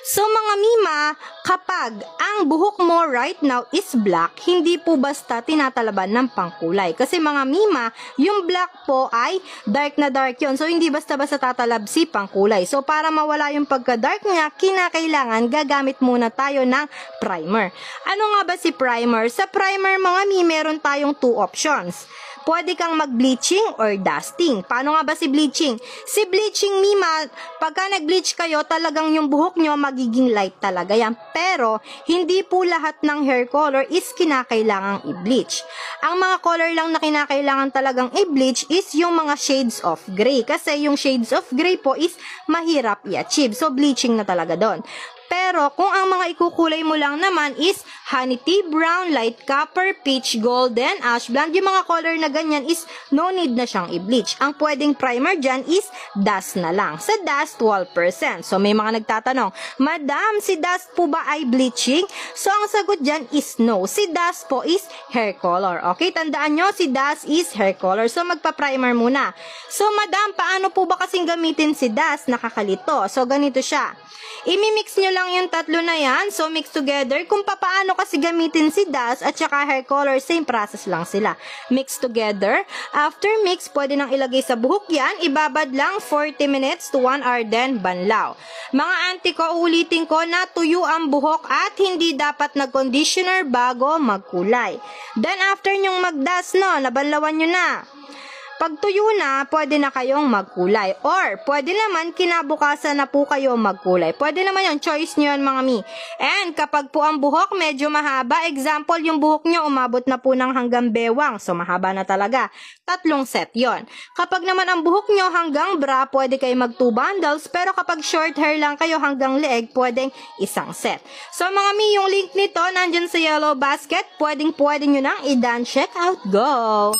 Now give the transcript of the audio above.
So mga mima, kapag ang buhok mo right now is black, hindi po basta tinatalaban ng pangkulay. Kasi mga mima, yung black po ay dark na dark yun. So hindi basta-basta tatalab si pangkulay. So para mawala yung pagka-dark niya, kinakailangan gagamit muna tayo ng primer. Ano nga ba si primer? Sa primer mga mi, meron tayong two options. Pwede kang mag-bleaching or dusting. Paano nga ba si bleaching? Si bleaching, mima, pagka nag-bleach kayo, talagang yung buhok nyo magiging light talaga yan. Pero, hindi po lahat ng hair color is kinakailangang i-bleach. Ang mga color lang na kinakailangan talagang i-bleach is yung mga shades of gray. Kasi yung shades of gray po is mahirap i-achieve. So, bleaching na talaga doon. Pero, kung ang mga ikukulay mo lang naman is honey tea brown, light copper, peach golden, ash blonde, yung mga color na ganyan is no need na siyang i-bleach. Ang pwedeng primer dyan is dust na lang. Sa dust, 12%. So, may mga nagtatanong, Madam, si dust po ba ay bleaching? So, ang sagot dyan is no. Si dust po is hair color. Okay, tandaan nyo, si dust is hair color. So, magpa-primer muna. So, Madam, paano po ba kasing gamitin si dust? Nakakalito. So, ganito siya. Imimix nyo lang yung tatlo na yan. So, mix together. Kung paano kasi gamitin si dust at saka hair color, same process lang sila. Mix together. After mix, pwede nang ilagay sa buhok yan. Ibabad lang 40 minutes to 1 hour, then banlaw. Mga auntie ko, ulitin ko na tuyo ang buhok at hindi dapat nag-conditioner bago magkulay. Then, after nyong mag-dust, no, nabanlawan nyo na. Pag tuyo na, pwede na kayong magkulay. Or, pwede naman kinabukasan na po kayo magkulay. Pwede naman yun. Choice nyo yun, mga mi. And, kapag po ang buhok medyo mahaba, example, yung buhok nyo umabot na po ng hanggang bewang. So, mahaba na talaga. 3 set yon. Kapag naman ang buhok nyo hanggang bra, pwede kayo mag 2 bundles. Pero kapag short hair lang kayo hanggang leeg, pwedeng 1 set. So, mga mi, yung link nito nandyan sa yellow basket. Pwede nyo nang i-done. Check out. Go!